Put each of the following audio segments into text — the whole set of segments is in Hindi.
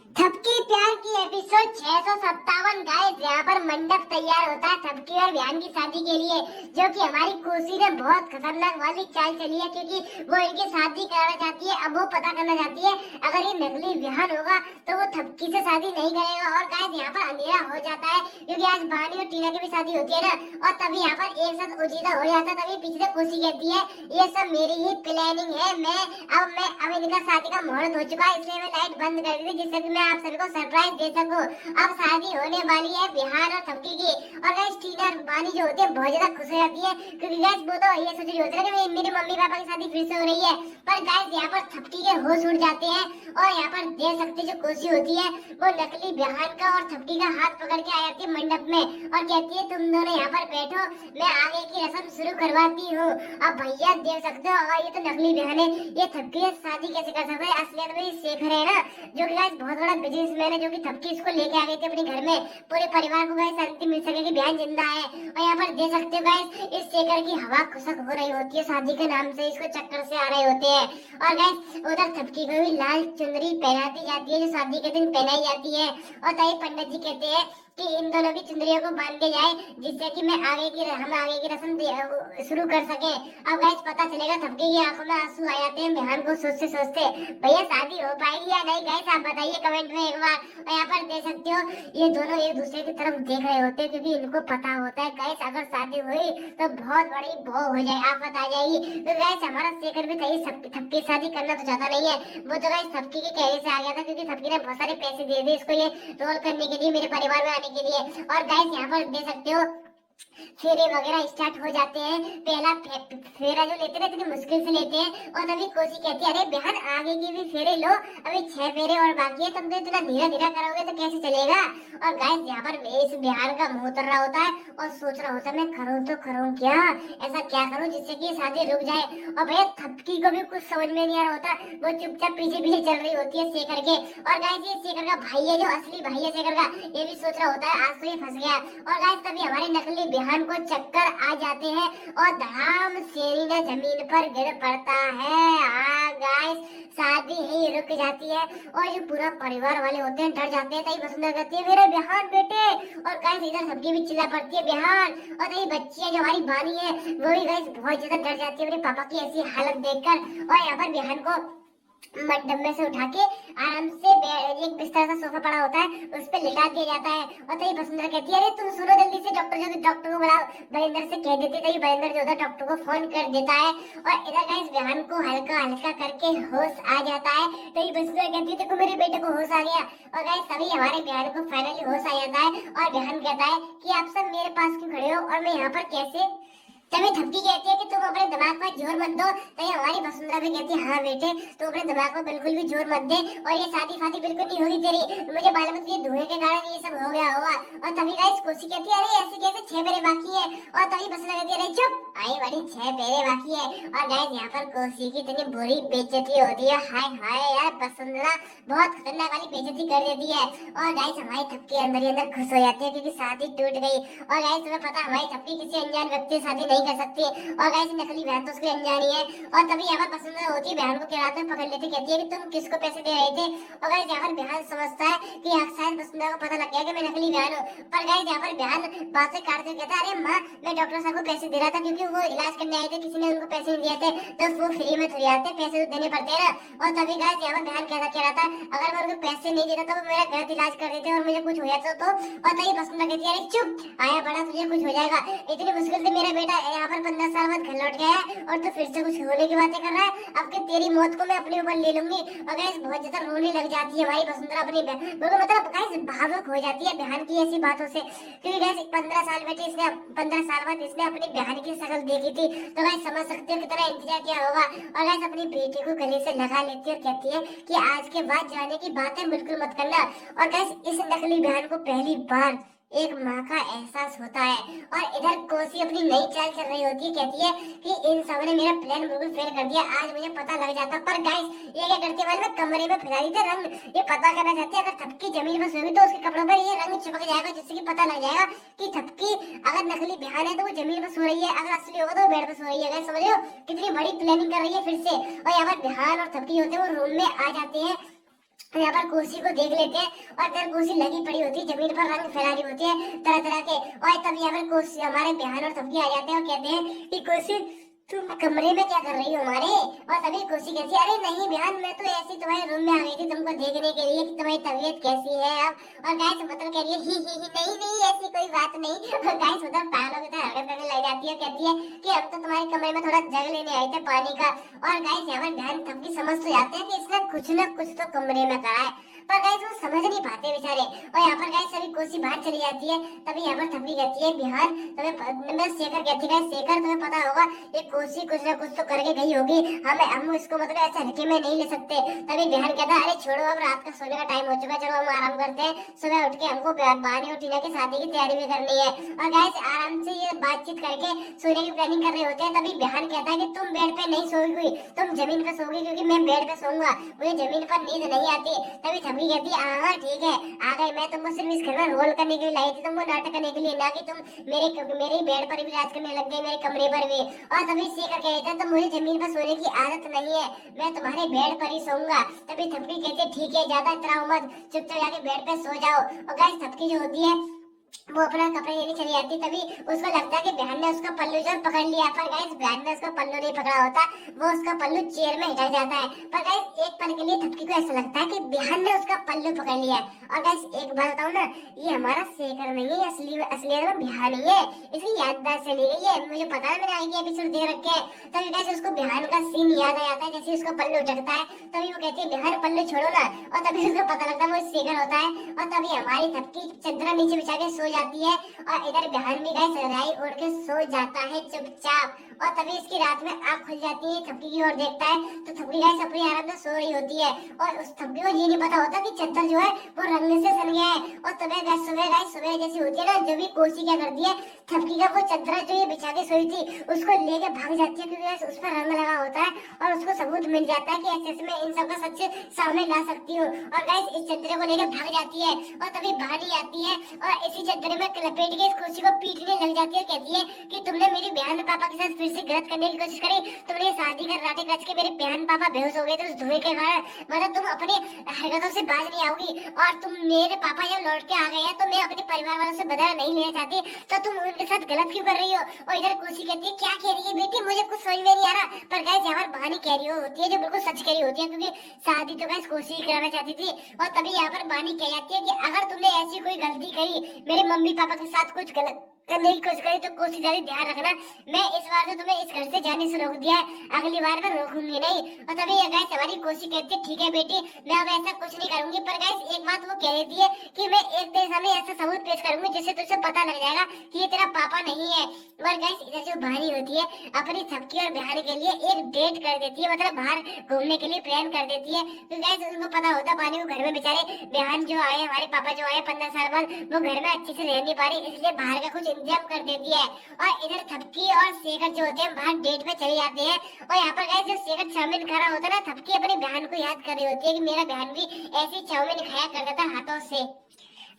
थपकी प्यार की एपिसोड 657 गाइस। यहाँ पर मंडप तैयार होता है थपकी और विहान की शादी के लिए, जो कि हमारी कोसी ने बहुत खतरनाक वाली चाल चली है, क्योंकि वो इनकी शादी कराना चाहती है। अब वो पता करना चाहती है अगर ये नकली विहान होगा तो वो थपकी से शादी नहीं करेगा। और गाइस यहाँ पर अंधेरा हो जाता है, क्योंकि आज बानी और टीना की भी शादी होती है ना, और तभी यहाँ पर एक साथ उजीदा हो जाता है। तभी पीछे कोसी कहती है ये सब मेरी ही प्लानिंग है, अब इनका शादी का मुहूर्त हो चुका है, इसलिए मैं लाइट बंद कर दी थी, जिससे कि मैं आप सभी को सरप्राइज दे सकूं। अब शादी होने वाली है बिहार और थपकी की। और गाइस टीना और बानी जो होती है बहुत ज्यादा खुश हो जाती है, क्योंकि गाइस वो तो ये सोच रही होती है कि मेरे मम्मी पापा की शादी फिर से हो रही है। पर गाइस यहाँ पर थपकी के होश उड़ जाते हैं, और यहाँ पर देख सकते जो कोसी होती है वो नकली बिहान का और थपकी का हाथ पकड़ के आ जाती है मंडप में, और कहती है तुम दोनों यहाँ पर बैठो, मैं आगे की रस्म शुरू करवाती हूँ। अब भैया देख सकते हो, और ये तो नकली बिहान है, ये थपकी से शादी कैसे कर सकते हैं? असलियत में ये शेखर है ना, जो कि गाइस बहुत बड़ा बिजनेसमैन है, जो कि थपकी इसको लेके आ गई थी अपने घर में, पूरे परिवार को गाइस शांति मिल सके कि बहन जिंदा है। और यहाँ पर देख सकते हो गाइस इस शेखर की हवा खुशक हो रही होती है शादी के नाम से, इसको चक्कर से आ रहे होते हैं। और गाइस उधर थपकी को भी लाल चुनरी पहनाती जाती है, जो शादी के दिन पहनाई जाती है। और तभी पंडित जी कहते हैं कि इन दोनों की चुनरियों को बांध दिया जाए, जिससे कि हम आगे की रस्म शुरू कर सके। अब गाइस पता चलेगा। थपकी की आंखों में आंसू आ जाते हैं बिहान को सोचते सोचते, भैया शादी हो पाएगी या नहीं? गाइस आप बताइए कमेंट में एक बार। और यहाँ पर देख सकते हो ये दोनों एक दूसरे की तरफ देख रहे होते हैं, क्योंकि इनको पता होता है गाइस अगर शादी हुई तो बहुत बड़ी बो हो जाए, आफत आ जाएगी। तो गाइस हमारा शेखर भी था थपकी शादी करना तो चाहता नहीं है, वो तो गाइस थपकी के कहने से आ गया था, क्योंकि थपकी ने बहुत सारे पैसे दे दिए इसको ये रोल करने के लिए, मेरे परिवार में आने के लिए। और गाइस यहाँ पर देख सकते हो फेरे वगैरह स्टार्ट हो जाते हैं। पहला फेरा जो लेते हैं इतनी मुश्किल से लेते हैं, और तभी कोसी कहती है अरे बहन आगे की भी फेरे लो, अभी 6 फेरे और बाकी है, तुम तो इतना धीरे धीरे करोगे तो कैसे चलेगा? और गाइस यहाँ पर इस बिहार का मुंह उतर रहा होता है और सोच रहा होता है मैं करूँ तो करूँ क्या, ऐसा क्या करूँ जिससे कि शादी रुक जाए। और भैया थपकी को भी कुछ समझ में नहीं आ रहा होता, वो चुपचाप पीछे पीछे चल रही होती है शेखर के। और गाइस ये शेखर का भाई है, जो असली भाई है शेखर का, ये भी सोच रहा होता है आज तो ये फंस गया। और गाइस तभी हमारे नकली बिहान को चक्कर आ जाते हैं, और धड़ाम से सीधा जमीन पर गिर पड़ता है। हाँ गाइस शादी ही रुक जाती है, और जो पूरा परिवार वाले होते हैं डर जाते हैं। तभी वसुंधरा कहती है मेरे बिहान बेटे, और गाइस इधर सबकी भी चिल्ला पड़ती है बिहान। और तभी बच्ची है जो हमारी बानी है वो भी गाइस बहुत ज्यादा डर जाती है अपने पापा की ऐसी हालत देखकर। और यहाँ पर बिहान को मंडप में से उठा के आराम से एक बिस्तर का सोफा पड़ा होता है उस पर लिटा दिया जाता है। और तभी वसुंधरा कहती है अरे तुम सुनो जल्दी से, डॉक्टर को बुलाओ। भरेंद्र से कह देती, तभी भरेंद्र जो था डॉक्टर को फोन कर देता है, और इधर गाइस बिहान को हल्का हल्का करके होश आ जाता है। तभी वसुंधरा कहती है देखो मेरे बेटे को होश आ गया। और गाइस तभी हमारे बिहान को फाइनली होश आ जाता है, और बिहान कहता है कि आप सब मेरे पास क्यों खड़े हो और मैं यहाँ पर कैसे? तभी थपकी कहती है कि तुम अपने दिमाग पर जोर मत दो। तभी हमारी वसुंधरा भी कहती है हाँ बेटे तुम अपने दिमाग पर बिल्कुल भी जोर मत दे, और ये शादी फादी बिल्कुल नहीं होगी तेरी, मुझे मालूम है ये धुएं के कारण ये सब हो गया होगा। और तभी गाइस कोसी कहती है अरे ऐसे कैसे 6 फेरे बाकी है? और तभी वसुंधरा कहती है अरे चुप, आई बड़ी 6 फेरे बाकी है। और गाइस यहाँ पर कोसी की इतनी बुरी बेइज्जती होती है, हाय हाय यार वसुंधरा बहुत खतरनाक वाली बेइज्जती कर देती है। और गाइस हमारी थपकी अंदर ही अंदर खुश हो जाती है, क्योंकि शादी टूट गई। और गाइस तुम्हें पता हमारी थपकी किसी अनजान व्यक्ति से शादी नहीं कर सकती, और गाइस नकली बहन तो उसकी अनजानी है। और तभी यहाँ पर वसुंधरा होती है बहन को किराते में पकड़ लेती, कहती है कि तुम किसको पैसे दे रहे थे? और गाइस यहाँ पर बहन समझता है कि शायद वसुंधरा को पता लग गया कि मैं नकली बहन हूँ। पर गाइस यहाँ पर बहन बातें काटते कहता है अरे माँ मैं डॉक्टर साहब को पैसे दे रहा था, क्योंकि वो इलाज करने आए थे, किसी ने उनको पैसे नहीं दिए थे, तो वो फ्री में थोड़ी आते, पैसे तो देने पड़ते हैं ना। और तभी गाइस यहाँ पर बहन कह रहा था अगर मैं उनको पैसे नहीं देता तो वो मेरा गलत इलाज कर देते और मुझे कुछ हो जाता तो। और तभी वसुंधरा कहती है अरे चुप आया बड़ा, तुझे कुछ हो जाएगा, इतनी मुश्किल से मेरा बेटा यहाँ पर 15 साल बाद घर लौट गया है और तू फिर से कुछ होने की बातें कर रहा है, अब के तेरी मौत को मैं अपने ऊपर ले लूंगी। और गाइस बहुत ज्यादा रोने लग जाती है हमारी वसुंधरा अपनी मतलब गाइस भावुक हो जाती है बहन की ऐसी बातों से, क्योंकि गाइस 15 साल बेटे इसने 15 साल बाद इसने अपनी बहन की शक्ल देखी थी, तो गाइस समझ सकते हो कितना इंतजार किया होगा। और गाइस अपनी बेटी को गले से लगा लेती है और कहती है कि आज के बाद जाने की बातें बिल्कुल मत करना। और गाइस इस नकली बहन को पहली बार एक माँ का एहसास होता है, और इधर कोसी अपनी नई चाल चल रही होती है, कहती है कि इन सब ने मेरा प्लान बिल्कुल फेल कर दिया, आज मुझे पता लग जाता। पर गाइस ये क्या करती है मैं कमरे में फैला दी थी रंग, ये पता करना चाहती है अगर थपकी जमीन पर सोएगी तो उसके कपड़ों पर ये रंग चिपक जाएगा, जिससे कि पता लग जाएगा कि थपकी अगर नकली बिहान है तो वो जमीन पर सो रही है, अगर असली होगा तो वो बेड पर सो रही है। समझ रहे हो कितनी बड़ी प्लानिंग कर रही है फिर से। और यहाँ पर बिहान और थपकी होते हैं वो रूम में आ जाते हैं, यहाँ पर कोसी को देख लेते हैं और इधर कोसी लगी पड़ी होती है जमीन पर, रंग फैला रही होती है तरह तरह के। और तब यहाँ पर कोसी हमारे बिहान और सबकी आ जाते हैं और कहते हैं कि कोसी तुम कमरे में क्या कर रही हो हमारे। और तभी कोसी कहती है अरे नहीं बिहान, मैं तो ऐसी तुम्हारे रूम में आ गई थी तुमको देखने के लिए कि तुम्हारी तबीयत कैसी है अब। और गाइस मतलब कह रही है ही नहीं नहीं ऐसी कोई बात नहीं। और गाइस मतलब पागलों की तरह हरकत करने लग जाती है, कहती है कि हम तो तुम्हारे कमरे में थोड़ा जग लेने आए थे पानी का। और गाइस यहाँ पर ध्यान थपकी समझ तो जाते हैं कि इसने कुछ ना कुछ तो कमरे में करा है, पर गाइस वो समझ नहीं पाते बेचारे। और यहाँ पर गाइस सभी कोसी बाहर चली जाती है। तभी यहाँ पर थपकी कहती है बिहार तुम्हें, शेखर कहती है शेखर तुम्हें पता होगा ये कोसी कुछ ना कुछ तो करके गई होगी, हम इसको मतलब ऐसे हल्के में नहीं ले सकते। तभी बिहार कहता है अरे छोड़ो अब रात का सोने का टाइम हो चुका है, चलो हम आराम करते हैं, सुबह उठ के हमको बानी और टीना की शादी की तैयारी भी करनी है। और गाइस आराम से ये बातचीत करके सोने की प्लानिंग कर रहे होते हैं। तभी बिहार कहता है कि तुम बेड पे नहीं सोओगी, तुम जमीन पे सोओगी क्योंकि मैं बेड पे सोऊंगा, मुझे जमीन पर नींद नहीं आती। तभी थपकी कहती है हाँ ठीक है आ गई, मैं तुमको सिर्फ इस घर में रोल करने के लिए लाई थी, तुमको नाटक करने के लिए, ना कि तुम मेरे बेड पर भी राज करने लग गई, मेरे कमरे पर भी। और तभी शेखर कहता है तो मुझे जमीन पर सोने की आदत नहीं है, मैं तुम्हारे बेड पर ही सोऊंगा। तभी थपकी कहती है ठीक है ज्यादा इतराओ मत, चुपचाप जाके बेड पे सो जाओ। और गाइस थपकी जो होती है वो अपना कपड़े लेने चली जाती, तभी उसको लगता है कि बहन ने उसका पल्लू जो पकड़ लिया, पर गाइस बहन ने उसका पल्लू नहीं पकड़ा होता, वो उसका पल्लू चेयर में हिट जाता है। पर गाइस एक पल के लिए थपकी को ऐसा लगता है कि बहन ने उसका पल्लू पकड़ लिया है। और गाइस एक बात बताऊं ना, ये हमारा शेखर नहीं है, असलियत में बिहान ही है, इसकी याददाश्त चली गई है, मुझे पता है मैंने आगे एपिसोड देख रखे हैं। तभी गाइस उसको बिहान का सीन याद आ जाता है जैसे उसका पल्लू झटकता है, तभी वो कहती है बिहान पल्लू छोड़ो ना। और तभी उसको पता लगता है वो शेखर होता है। और तभी हमारी थपकी चंद्रा नीचे बिछा के सो जाती है और इधर बिहान भी गाइस रजाई ओढ़ के सो जाता है चुपचाप। और तभी इसकी रात में आंख खुल जाती है, थपकी की ओर देखता है तो थपकी गाइस अपनी आराम से सो रही होती है। और उस थपकी को ये नहीं पता होता कि चादर जो है वो रंगने से सन गया है। और सुबह जैसी होती है ना, जो भी कोसी क्या करती है थपकी का वो चादर जो ये बिछा के सोई थी उसको लेके भाग जाती है, क्योंकि उस पर रंग लगा होता है और उसको सबूत मिल जाता है कि ऐसे में इन सबका सच सामने ला सकती हूँ। और गाइस इस चादर को लेकर भाग जाती है और तभी भानी आती है और इसी चादर में लपेट के इस कोसी को पीटने लग जाती है, कहती है कि तुमने मेरी बहन पापा के साथ फिर से गलत करने की कोशिश करी, तुमने शादी कर राटे रच के मेरे बहन पापा बेहोश हो गए थे उस धुएं के कारण, मतलब तुम अपने हरकतों से बाज नहीं आओगी। और तुम मेरे पापा जब लौट के आ गए हैं तो मैं अपने परिवार वालों से बदला नहीं लेना चाहती, तो तुम उनके साथ गलत क्यों कर रही हो। और इधर कोसी कहती है क्या कह रही है बेटी, मुझे कुछ समझ में नहीं आ रहा। पर गाइस यहाँ पर बानी कह रही होती है जो बिल्कुल सच कह रही होती है, क्योंकि शादी तो गाइस कोसी कराना चाहती थी। और तभी यहाँ पर बानी कह जाती है कि अगर तुमने ऐसी कोई गलती करी, मेरे मम्मी पापा के साथ कुछ गलत करने की कोशिश करी, तो कोशिश ज्यादा ध्यान रखना, मैं इस बार तो तुम्हें इस घर से जाने से रोक दिया है, अगली बार मैं रोकूंगी नहीं। और तभी ये गाइस हमारी कोशिश कहती है ठीक है बेटी मैं अब ऐसा कुछ नहीं करूंगी। पर गाइस एक बात वो कह रही है कि मैं एक दिन सामने ऐसा सबूत पेश करूंगी जिससे तुझे पता लग जाएगा कि ये तेरा पापा नहीं है। और गाइस इधर जो बहानी होती है अपनी थपकी और बिहार के लिए एक डेट कर देती है, मतलब बाहर घूमने के लिए प्लान कर देती है। तो गाइस उनको पता होता बहानी को घर में बेचारे बिहान जो आए, हमारे पापा जो आए 15 साल बाद, वो घर में अच्छे से रह नहीं पा रही, इसलिए बाहर का कुछ इंतजाम कर देती है। और इधर थपकी और शेखर जो होते हैं बाहर डेट पे चले जाते हैं। और यहाँ पर गाइस जो शेखर चाउमीन खा रहा होता है ना, थपकी अपनी बहन को याद कर रही होती है कि मेरा बहन भी ऐसी चाउमीन खाया करता था हाथों से।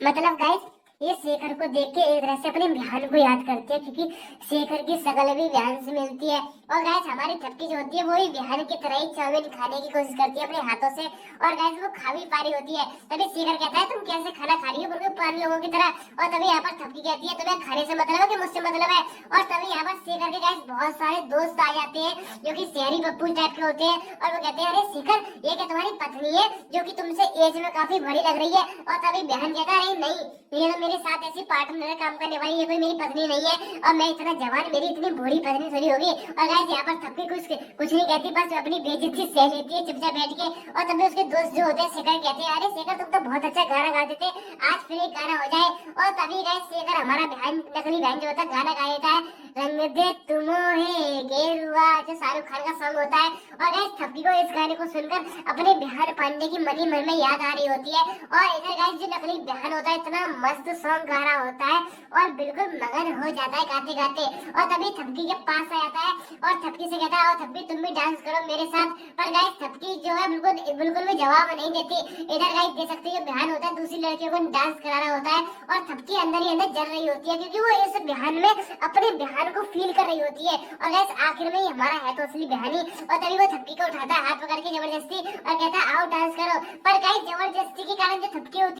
मतलब गाइस ये शेखर को देख के एक तरह से अपने बहन को याद करती है, क्योंकि शेखर की शकल भी बहन से मिलती है। और गाइस हमारी थपकी जो होती है वो ही बहन की तरह ही चाउमीन खाने की कोशिश करती है अपने हाथों से, और गाइस वो खा भी पा रही होती है। तभी शेखर कहता है तुम कैसे खाना खा रही हो बिल्कुल पुराने लोगों की तरह। और तभी यहाँ पर थपकी कहती है तुम्हें खाने से मतलब है कि मुझसे मतलब है। और तभी यहाँ पर शेखर के गाइस बहुत सारे दोस्त आ जाते हैं जो कि शहरी पप्पू टाइप के होते हैं, और वो कहते हैं अरे शेखर ये क्या तुम्हारी पत्नी है जो कि तुमसे एज में काफी बड़ी लग रही है। और तभी बहन कहता है नहीं, ये तो मेरे साथ ऐसी पार्टनर काम करने वाली ये कोई मेरी पत्नी नहीं है, और मैं इतना जवान मेरी इतनी बूढ़ी पत्नी थोड़ी होगी। और गाइस यहाँ पर थपकी कुछ नहीं कहती, बस अपनी बेइज्जती सह लेती है चुपचाप बैठ के। और तभी उसके दोस्त जो होते हैं शेखर कहते हैं अरे शेखर तुम तो बहुत अच्छा गाना गाते थे, आज फिर एक गाना हो जाए। और तभी गाइस शेखर हमारा बहन नकली बहन जो होता है गाना गा देता है रंग दे तुमोहे गेरुआ, जो शाहरुख खान का सॉन्ग होता है। और गाइस थपकी को इस गाने को सुनकर अपने बिहार पांडे की मन ही मन में याद आ रही होती है। और इधर गाइस जो नकली बहन होता है इतना मस्त सॉन्ग गा रहा होता है और बिल्कुल मगन हो जाता है गाते गाते। और तभी थपकी के पास आ जाता है और थपकी से कहता है आओ थपकी तुम भी डांस करो मेरे साथ। पर गाइस थपकी जो है बिल्कुल भी जवाब नहीं देती। इधर गाइस देख सकते हैं बिहान होता है, दूसरी लड़कियों को डांस करा रहा होता है और थपकी अंदर ही अंदर जल रही होती है क्योंकि वो इस बिहान में अपने बिहान को फील कर रही होती है। और गाइस आखिर में ही हमारा है तो असली बिहानी। और तभी वो थपकी को उठाता है हाथ पकड़ के जबरदस्ती और कहता है आओ डांस करो। पर गाइस जबरदस्ती के कारण जो थपकी होती